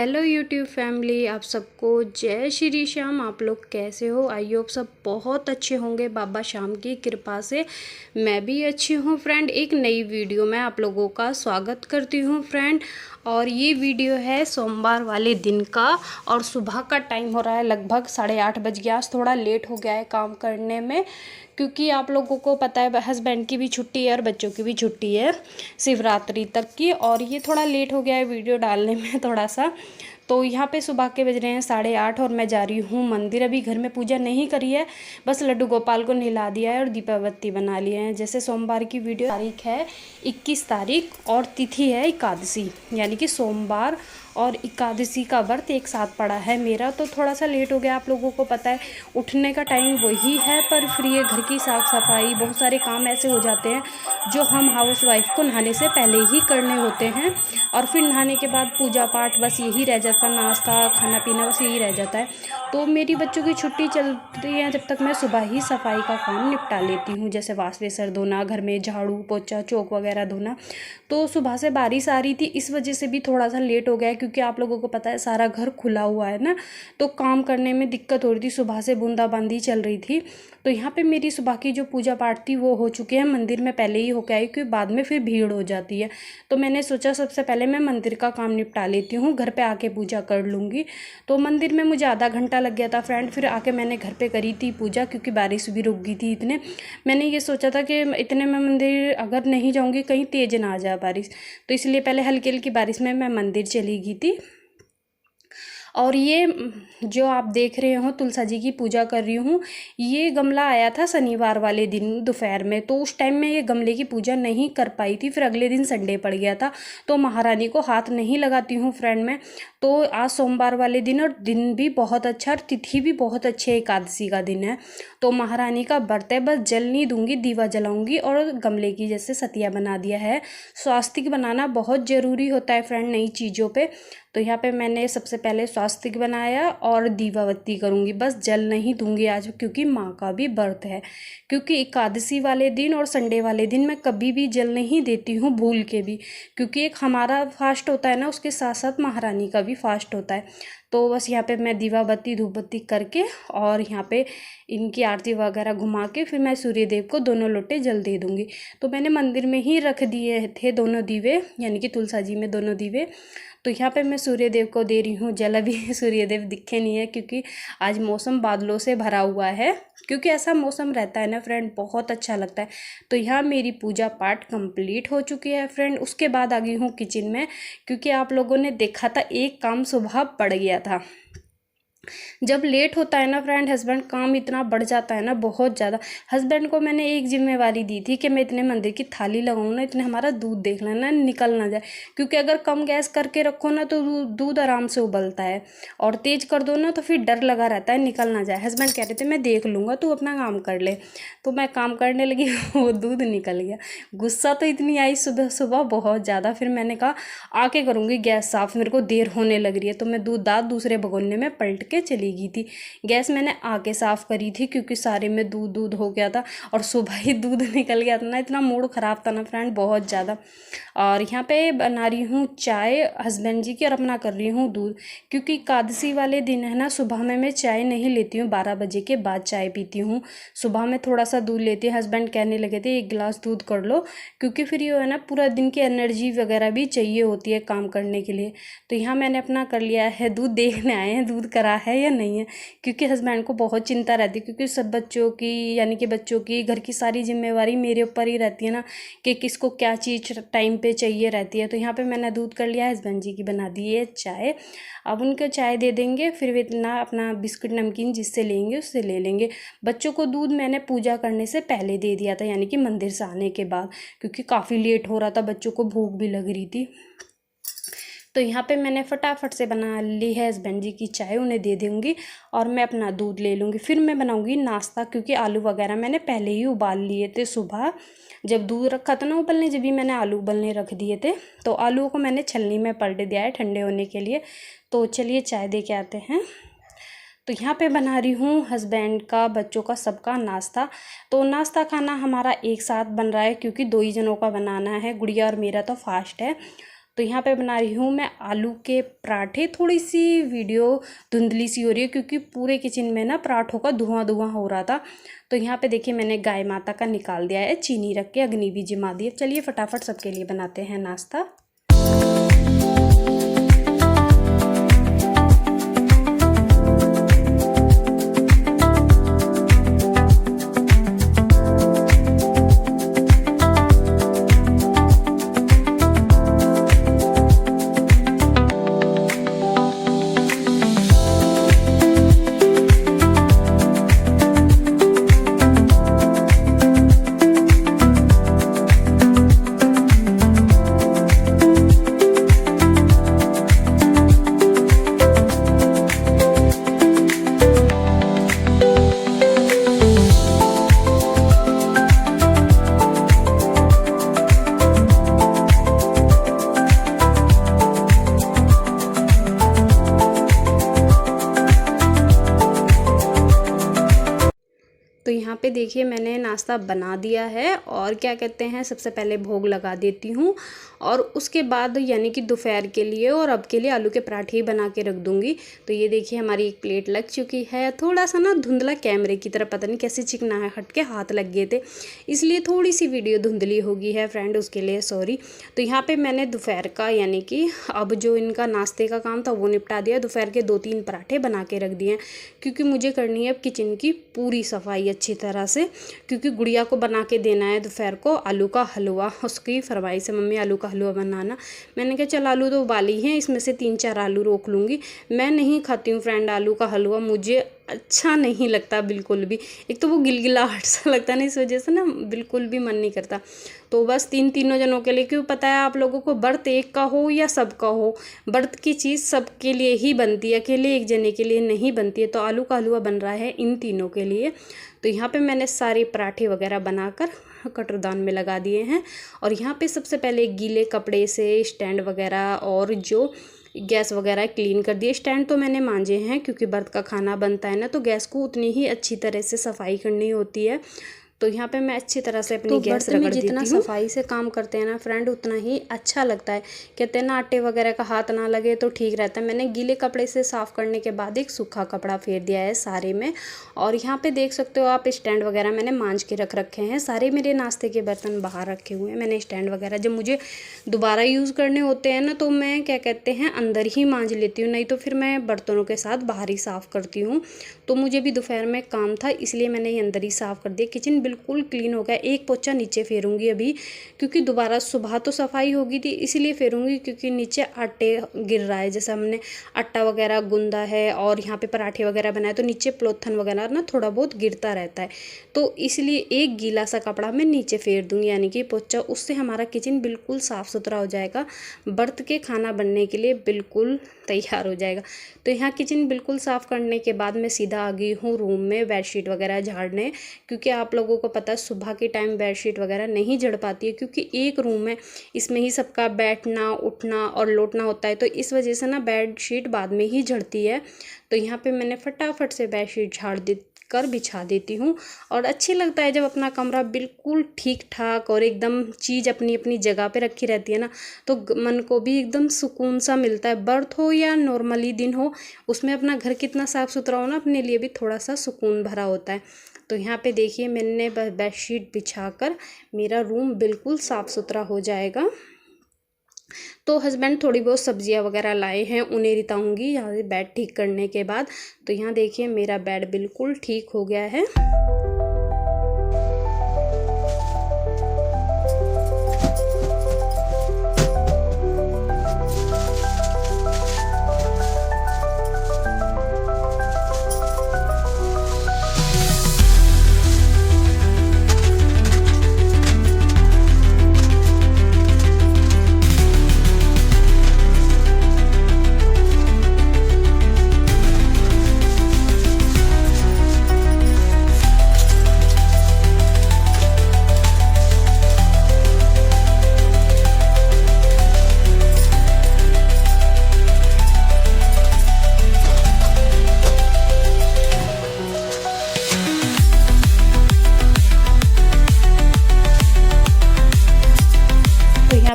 Hello YouTube family, आप सबको जय श्री श्याम। आप लोग कैसे हो? आई होप सब बहुत अच्छे होंगे बाबा श्याम की कृपा से। मैं भी अच्छी हूँ फ्रेंड। एक नई वीडियो में आप लोगों का स्वागत करती हूँ फ्रेंड। और ये वीडियो है सोमवार वाले दिन का और सुबह का टाइम हो रहा है लगभग 8:30 बज गया। आज थोड़ा लेट हो गया है काम करने में, क्योंकि आप लोगों को पता है हस्बैंड की भी छुट्टी है और बच्चों की भी छुट्टी है शिवरात्रि तक की। और ये थोड़ा लेट हो गया है वीडियो डालने में थोड़ा सा। तो यहाँ पे सुबह के बज रहे हैं 8:30 और मैं जा रही हूँ मंदिर। अभी घर में पूजा नहीं करी है, बस लड्डू गोपाल को नहला दिया है और दीपावती बना लिए हैं। जैसे सोमवार की वीडियो तारीख है 21 तारीख और तिथि है एकादशी, यानी कि सोमवार और एकादशी का व्रत एक साथ पड़ा है मेरा। तो थोड़ा सा लेट हो गया, आप लोगों को पता है उठने का टाइम वही है, पर फिर ये घर की साफ़ सफाई बहुत सारे काम ऐसे हो जाते हैं जो हम हाउस वाइफ को नहाने से पहले ही करने होते हैं। और फिर नहाने के बाद पूजा पाठ बस यही रह जाता, नाश्ता खाना पीना बस यही रह जाता है। तो मेरी बच्चों की छुट्टी चलती है जब तक मैं सुबह ही सफाई का काम निपटा लेती हूँ, जैसे वासवेसर धोना, घर में झाड़ू पोछा चौक वगैरह धोना। तो सुबह से बारिश आ रही थी, इस वजह से भी थोड़ा सा लेट हो गया, क्योंकि आप लोगों को पता है सारा घर खुला हुआ है ना, तो काम करने में दिक्कत हो रही थी। सुबह से बूंदाबांदी चल रही थी। तो यहाँ पे मेरी सुबह की जो पूजा पाठ थी वो हो चुकी है। मंदिर में पहले ही होके आई, क्योंकि बाद में फिर भीड़ हो जाती है। तो मैंने सोचा सबसे पहले मैं मंदिर का काम निपटा लेती हूँ, घर पे आके पूजा कर लूँगी। तो मंदिर में मुझे आधा घंटा लग गया था फ्रेंड। फिर आके मैंने घर पे करी थी पूजा, क्योंकि बारिश भी रुक गई थी इतने। मैंने ये सोचा था कि इतने में मंदिर अगर नहीं जाऊँगी कहीं तेज ना आ जाए बारिश, तो इसलिए पहले हल्की हल्की बारिश में मैं मंदिर चली गई थी। और ये जो आप देख रहे हो तुलसा जी की पूजा कर रही हूँ, ये गमला आया था शनिवार वाले दिन दोपहर में, तो उस टाइम में ये गमले की पूजा नहीं कर पाई थी। फिर अगले दिन संडे पड़ गया था, तो महारानी को हाथ नहीं लगाती हूँ फ्रेंड मैं। तो आज सोमवार वाले दिन, और दिन भी बहुत अच्छा और तिथि भी बहुत अच्छे, एकादशी का दिन है। तो महारानी का व्रत है, बस जल नहीं दूंगी, दीवा जलाऊंगी और गमले की जैसे सतिया बना दिया है। स्वास्तिक बनाना बहुत ज़रूरी होता है फ्रेंड नई चीज़ों पे। तो यहाँ पे मैंने सबसे पहले स्वास्तिक बनाया और दीवाबत्ती करूँगी, बस जल नहीं दूंगी आज, क्योंकि माँ का भी व्रत है। क्योंकि एकादशी वाले दिन और संडे वाले दिन मैं कभी भी जल नहीं देती हूँ भूल के भी, क्योंकि एक हमारा फास्ट होता है ना, उसके साथ साथ महारानी का भी फास्ट होता है। तो बस यहाँ पे मैं दीवाबत्ती धूप बत्ती करके और यहाँ पे इनकी आरती वगैरह घुमा के फिर मैं सूर्य देव को दोनों लोटे जल दे दूँगी। तो मैंने मंदिर में ही रख दिए थे दोनों दीवे, यानी कि तुलसा जी में दोनों दीवे। तो यहाँ पे मैं सूर्य देव को दे रही हूँ जल। अभी सूर्य देव दिखे नहीं है, क्योंकि आज मौसम बादलों से भरा हुआ है, क्योंकि ऐसा मौसम रहता है ना फ्रेंड, बहुत अच्छा लगता है। तो यहाँ मेरी पूजा पाठ कंप्लीट हो चुकी है फ्रेंड। उसके बाद आ गई हूँ किचन में, क्योंकि आप लोगों ने देखा था एक काम सुबह पड़ गया था। जब लेट होता है ना फ्रेंड हस्बैंड, काम इतना बढ़ जाता है ना बहुत ज़्यादा। हस्बैंड को मैंने एक जिम्मेवारी दी थी कि मैं इतने मंदिर की थाली लगाऊँ ना, इतने हमारा दूध देख लेना निकल ना जाए, क्योंकि अगर कम गैस करके रखो ना तो दूध आराम से उबलता है, और तेज़ कर दो ना तो फिर डर लगा रहता है निकल ना जाए। हस्बैंड कह रहे थे मैं देख लूँगा, तू अपना काम कर ले। तो मैं काम करने लगी वो दूध निकल गया। गुस्सा तो इतनी आई सुबह सुबह बहुत ज़्यादा। फिर मैंने कहा आके करूँगी गैस साफ़, मेरे को देर होने लग रही है। तो मैं दूध दाद दूसरे भगोने में पलट के चली गई थी। गैस मैंने आके साफ़ करी थी, क्योंकि सारे में दूध दूध हो गया था और सुबह ही दूध निकल गया था ना, इतना मूड ख़राब था ना फ्रेंड बहुत ज़्यादा। और यहाँ पे बना रही हूँ चाय हस्बैंड जी की, और अपना कर रही हूँ दूध, क्योंकि एकादशी वाले दिन है ना, सुबह में मैं चाय नहीं लेती हूँ, 12 बजे के बाद चाय पीती हूँ। सुबह में थोड़ा सा दूध लेती हूँ। हस्बैंड कहने लगे थे 1 गिलास दूध कर लो, क्योंकि फिर ये है ना पूरा दिन की एनर्जी वगैरह भी चाहिए होती है काम करने के लिए। तो यहाँ मैंने अपना कर लिया है दूध। देखने आए हैं दूध करा है या नहीं है, क्योंकि हस्बैंड को बहुत चिंता रहती है, क्योंकि सब बच्चों की, यानी कि बच्चों की, घर की सारी जिम्मेवारी मेरे ऊपर ही रहती है ना, कि किसको क्या चीज़ टाइम पे चाहिए रहती है। तो यहाँ पे मैंने दूध कर लिया, हस्बैंड जी की बना दी है चाय। अब उनको चाय दे देंगे, फिर वे इतना अपना बिस्कुट नमकीन जिससे लेंगे उससे ले लेंगे। बच्चों को दूध मैंने पूजा करने से पहले दे दिया था, यानी कि मंदिर से आने के बाद, क्योंकि काफ़ी लेट हो रहा था, बच्चों को भूख भी लग रही थी। तो यहाँ पे मैंने फटाफट से बना ली है हस्बैंड जी की चाय, उन्हें दे दूँगी और मैं अपना दूध ले लूँगी। फिर मैं बनाऊँगी नाश्ता, क्योंकि आलू वगैरह मैंने पहले ही उबाल लिए थे सुबह। जब दूध रखा था ना उबलने, जब भी मैंने आलू उबलने रख दिए थे। तो आलूओं को मैंने छलनी में पलट दिया है ठंडे होने के लिए। तो चलिए चाय दे के आते हैं। तो यहाँ पे बना रही हूँ हस्बैंड का, बच्चों का, सबका नाश्ता। तो नाश्ता खाना हमारा एक साथ बन रहा है, क्योंकि 2 ही जनों का बनाना है, गुड़िया और मेरा तो फास्ट है। तो यहाँ पे बना रही हूँ मैं आलू के पराठे। थोड़ी सी वीडियो धुंधली सी हो रही है क्योंकि पूरे किचन में ना पराठों का धुआं धुआं हो रहा था। तो यहाँ पे देखिए मैंने गाय माता का निकाल दिया है, चीनी रख के अग्नि भी जमा दी है। चलिए फटाफट सबके लिए बनाते हैं नाश्ता। तो यहाँ पे देखिए मैंने नाश्ता बना दिया है और क्या कहते हैं, सबसे पहले भोग लगा देती हूँ और उसके बाद यानी कि दोपहर के लिए और अब के लिए आलू के पराठे ही बना के रख दूँगी। तो ये देखिए हमारी एक प्लेट लग चुकी है। थोड़ा सा ना धुंधला कैमरे की तरह, पता नहीं कैसे चिकना है, हट के हाथ लग गए थे इसलिए थोड़ी सी वीडियो धुंधली हो गई है फ्रेंड, उसके लिए सॉरी। तो यहाँ पर मैंने दोपहर का यानी कि अब जो इनका नाश्ते का काम था वो निपटा दिया। दोपहर के 2-3 पराठे बना के रख दिए क्योंकि मुझे करनी है अब किचन की पूरी सफाई अच्छी तरह से, क्योंकि गुड़िया को बना के देना है दोपहर को आलू का हलवा। उसकी फरमाइश है मम्मी आलू का हलवा बनाना। मैंने कहा चल आलू तो उबाली हैं, इसमें से 3-4 आलू रोक लूँगी। मैं नहीं खाती हूँ फ्रेंड आलू का हलवा, मुझे अच्छा नहीं लगता बिल्कुल भी। एक तो वो गिलगिलाहट सा लगता है ना, इस वजह से ना बिल्कुल भी मन नहीं करता। तो बस तीनों जनों के लिए, क्यों पता है आप लोगों को, व्रत एक का हो या सबका हो, व्रत की चीज़ सबके लिए ही बनती है, अकेले एक जने के लिए नहीं बनती है। तो आलू का हलवा बन रहा है इन तीनों के लिए। तो यहाँ पे मैंने सारे पराठे वगैरह बनाकर कटरदान में लगा दिए हैं और यहाँ पे सबसे पहले गीले कपड़े से स्टैंड वगैरह और जो गैस वगैरह क्लीन कर दिए। स्टैंड तो मैंने मांजे हैं क्योंकि व्रत का खाना बनता है ना, तो गैस को उतनी ही अच्छी तरह से सफाई करनी होती है। तो यहाँ पे मैं अच्छी तरह से अपनी गैस रगड़ देती हूँ। जितना सफाई से काम करते हैं ना फ्रेंड उतना ही अच्छा लगता है। कहते हैं ना आटे वगैरह का हाथ ना लगे तो ठीक रहता है। मैंने गीले कपड़े से साफ़ करने के बाद एक सूखा कपड़ा फेर दिया है सारे में। और यहाँ पे देख सकते हो आप स्टैंड वगैरह मैंने मांझ के रख रखे हैं। सारे मेरे नाश्ते के बर्तन बाहर रखे हुए हैं मैंने। स्टैंड वगैरह जब मुझे दोबारा यूज़ करने होते हैं ना तो मैं क्या कहते हैं अंदर ही मांझ लेती हूँ, नहीं तो फिर मैं बर्तनों के साथ बाहर ही साफ़ करती हूँ। तो मुझे भी दोपहर में काम था इसलिए मैंने ये अंदर ही साफ़ कर दिया। किचन बिल्कुल क्लीन हो गया। एक पोछा नीचे फेरूंगी अभी, क्योंकि दोबारा सुबह तो सफाई होगी थी इसलिए फेरूंगी, क्योंकि नीचे आटे गिर रहा है। जैसे हमने आटा वगैरह गूंदा है और यहाँ पे पराठे वगैरह बनाए तो नीचे प्लोथन वगैरह ना थोड़ा बहुत गिरता रहता है। तो इसलिए एक गीला सा कपड़ा मैं नीचे फेर दूंगी यानी कि पोछा। उससे हमारा किचन बिल्कुल साफ़ सुथरा हो जाएगा, व्रत के खाना बनने के लिए बिल्कुल तैयार हो जाएगा। तो यहाँ किचन बिल्कुल साफ़ करने के बाद मैं सीधा आ गई हूँ रूम में बेडशीट वगैरह झाड़ने, क्योंकि आप लोगों को पता है सुबह के टाइम बेडशीट वगैरह नहीं झड़ पाती है, क्योंकि एक रूम है इसमें ही सबका बैठना उठना और लौटना होता है। तो इस वजह से ना बेडशीट बाद में ही झड़ती है। तो यहाँ पे मैंने फटाफट से बेडशीट झाड़ दी कर बिछा देती हूँ। और अच्छी लगता है जब अपना कमरा बिल्कुल ठीक ठाक और एकदम चीज़ अपनी अपनी जगह पे रखी रहती है ना, तो मन को भी एकदम सुकून सा मिलता है। बर्थ हो या नॉर्मली दिन हो, उसमें अपना घर कितना साफ़ सुथरा हो ना, अपने लिए भी थोड़ा सा सुकून भरा होता है। तो यहाँ पे देखिए मैंने बेडशीट बिछाकर मेरा रूम बिल्कुल साफ़ सुथरा हो जाएगा। तो हस्बैंड थोड़ी बहुत सब्जियां वगैरह लाए हैं, उन्हें रिताऊंगी यहाँ से बेड ठीक करने के बाद। तो यहाँ देखिए मेरा बेड बिल्कुल ठीक हो गया है।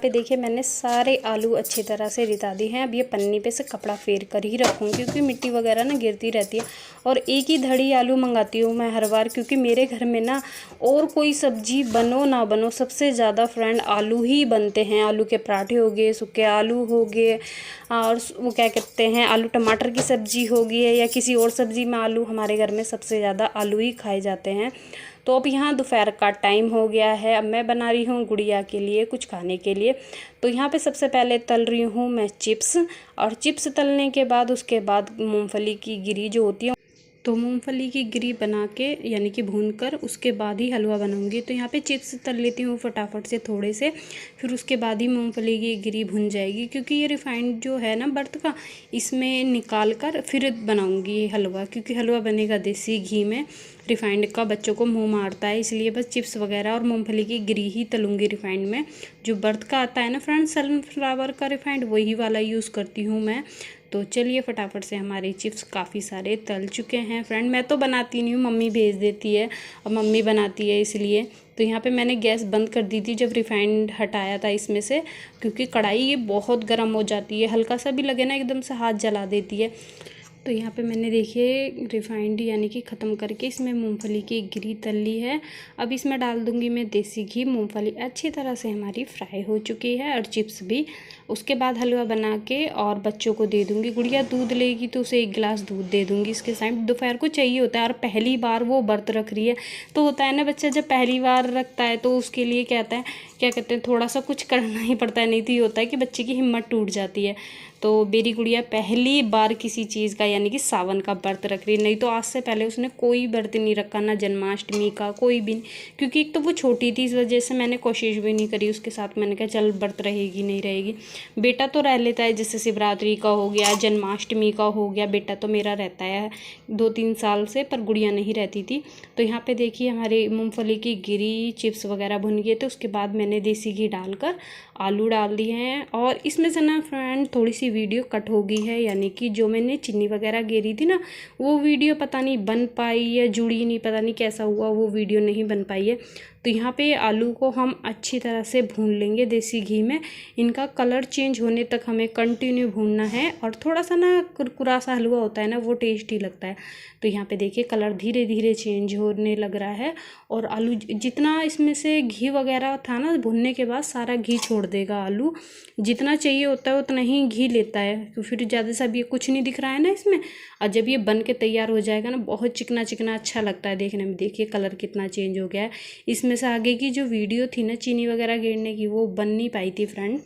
पे देखिए मैंने सारे आलू अच्छी तरह से रिता दिए हैं। अब ये पन्नी पे से कपड़ा फेर कर ही रखूँगी क्योंकि मिट्टी वगैरह ना गिरती रहती है। और एक ही धड़ी आलू मंगाती हूँ मैं हर बार, क्योंकि मेरे घर में ना और कोई सब्जी बनो ना बनो, सबसे ज़्यादा फ्रेंड आलू ही बनते हैं। आलू के पराठे हो गए, सूखे आलू हो गए, और वो क्या कहते हैं आलू टमाटर की सब्ज़ी हो गई है या किसी और सब्ज़ी में आलू, हमारे घर में सबसे ज़्यादा आलू ही खाए जाते हैं। तो अब यहाँ दोपहर का टाइम हो गया है। अब मैं बना रही हूँ गुड़िया के लिए कुछ खाने के लिए। तो यहाँ पे सबसे पहले तल रही हूँ मैं चिप्स, और चिप्स तलने के बाद उसके बाद मूंगफली की गिरी जो होती है, तो मूंगफली की गिरी बना के यानी कि भूनकर उसके बाद ही हलवा बनाऊंगी। तो यहाँ पे चिप्स तल लेती हूँ फटाफट से थोड़े से, फिर उसके बाद ही मूंगफली की गिरी भुन जाएगी, क्योंकि ये रिफाइंड जो है ना बर्त का, इसमें निकाल कर फिर बनाऊंगी ये हलवा, क्योंकि हलवा बनेगा देसी घी में। रिफाइंड का बच्चों को मुंह मारता है, इसलिए बस चिप्स वगैरह और मूंगफली की गिरी ही तलूँगी रिफाइंड में। जो बर्त का आता है ना फ्रेंड सनफ्लावर का रिफाइंड, वही वाला यूज़ करती हूँ मैं। तो चलिए फटाफट से हमारे चिप्स काफ़ी सारे तल चुके हैं फ्रेंड। मैं तो बनाती नहीं हूँ, मम्मी भेज देती है और मम्मी बनाती है इसलिए। तो यहाँ पे मैंने गैस बंद कर दी थी जब रिफाइंड हटाया था इसमें से, क्योंकि कढ़ाई ये बहुत गर्म हो जाती है, हल्का सा भी लगे ना एकदम से हाथ जला देती है। तो यहाँ पे मैंने देखिए रिफाइंड यानी कि ख़त्म करके इसमें मूंगफली की गिरी तल ली है। अब इसमें डाल दूँगी मैं देसी घी। मूंगफली अच्छी तरह से हमारी फ्राई हो चुकी है और चिप्स भी। उसके बाद हलवा बना के और बच्चों को दे दूँगी। गुड़िया दूध लेगी तो उसे 1 गिलास दूध दे दूँगी इसके साथ, दोपहर को चाहिए होता है। और पहली बार वो व्रत रख रही है, तो होता है ना बच्चा जब पहली बार रखता है तो उसके लिए क्या कहते हैं थोड़ा सा कुछ करना ही पड़ता है, नहीं तो ये होता है कि बच्चे की हिम्मत टूट जाती है। तो मेरी गुड़िया पहली बार किसी चीज़ का यानी कि सावन का व्रत रख रही है, नहीं तो आज से पहले उसने कोई व्रत नहीं रखा, ना जन्माष्टमी का कोई भी नहीं, क्योंकि एक तो वो छोटी थी इस वजह से मैंने कोशिश भी नहीं करी उसके साथ। मैंने कहा चल व्रत रहेगी नहीं रहेगी। बेटा तो रह लेता है, जैसे शिवरात्रि का हो गया, जन्माष्टमी का हो गया, बेटा तो मेरा रहता है 2-3 साल से, पर गुड़िया नहीं रहती थी। तो यहाँ पे देखिए हमारे मूँगफली की गिरी चिप्स वगैरह भुन गए थे। उसके बाद मैंने देसी घी डालकर आलू डाल दिए हैं, और इसमें से ना फ्रेंड थोड़ी सी वीडियो कट हो गई है, यानी कि जो मैंने चीनी वगैरह गेरी थी ना, वो वीडियो पता नहीं बन पाई या जुड़ी नहीं, पता नहीं कैसा हुआ, वो वीडियो नहीं बन पाई है। तो यहाँ पे आलू को हम अच्छी तरह से भून लेंगे देसी घी में। इनका कलर चेंज होने तक हमें कंटिन्यू भूनना है, और थोड़ा सा ना कुरकुरा सा हलवा होता है ना, वो टेस्टी लगता है। तो यहाँ पे देखिए कलर धीरे धीरे चेंज होने लग रहा है, और आलू जितना इसमें से घी वगैरह था ना भुनने के बाद सारा घी छोड़ देगा। आलू जितना चाहिए होता है उतना ही घी लेता है, तो फिर ज़्यादा सा भी कुछ नहीं दिख रहा है ना इसमें। और जब ये बन के तैयार हो जाएगा ना, बहुत चिकना चिकना अच्छा लगता है देखने में। देखिए कलर कितना चेंज हो गया है। इसमें से आगे की जो वीडियो थी ना चीनी वगैरह गिरने की, वो बन नहीं पाई थी फ्रेंड।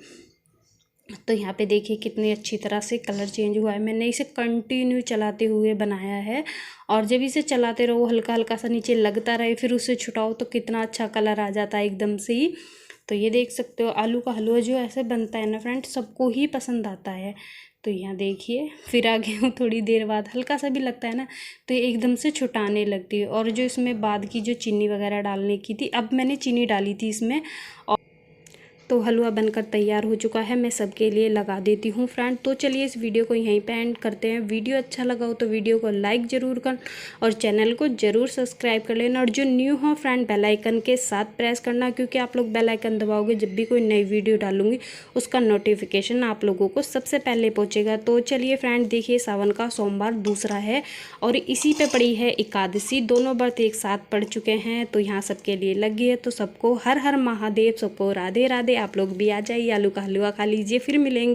तो यहाँ पे देखिए कितनी अच्छी तरह से कलर चेंज हुआ है। मैंने इसे कंटिन्यू चलाते हुए बनाया है, और जब इसे चलाते रहो हल्का हल्का सा नीचे लगता रहे, फिर उसे छुटाओ तो कितना अच्छा कलर आ जाता है एकदम से ही। तो ये देख सकते हो आलू का हलवा जो ऐसे बनता है ना फ्रेंड, सबको ही पसंद आता है। तो यहाँ देखिए फिर आगे हूँ थोड़ी देर बाद, हल्का सा भी लगता है ना तो ये एकदम से छुटाने लगती है। और जो इसमें बाद की जो चीनी वगैरह डालने की थी, अब मैंने चीनी डाली थी इसमें, तो हलवा बनकर तैयार हो चुका है। मैं सबके लिए लगा देती हूँ फ्रेंड। तो चलिए इस वीडियो को यहीं पे एंड करते हैं। वीडियो अच्छा लगा हो तो वीडियो को लाइक ज़रूर कर और चैनल को ज़रूर सब्सक्राइब कर लेना, और जो न्यू हो फ्रेंड बेल आइकन के साथ प्रेस करना, क्योंकि आप लोग बेल आइकन दबाओगे जब भी कोई नई वीडियो डालूंगी उसका नोटिफिकेशन आप लोगों को सबसे पहले पहुँचेगा। तो चलिए फ्रेंड देखिए सावन का सोमवार दूसरा है, और इसी पे पड़ी है एकादशी। दोनों व्रत एक साथ पड़ चुके हैं, तो यहाँ सबके लिए लग गई है। तो सबको हर हर महादेव, सबको राधे राधे। आप लोग भी आ जाइए, आलू का हलवा खा लीजिए, फिर मिलेंगे।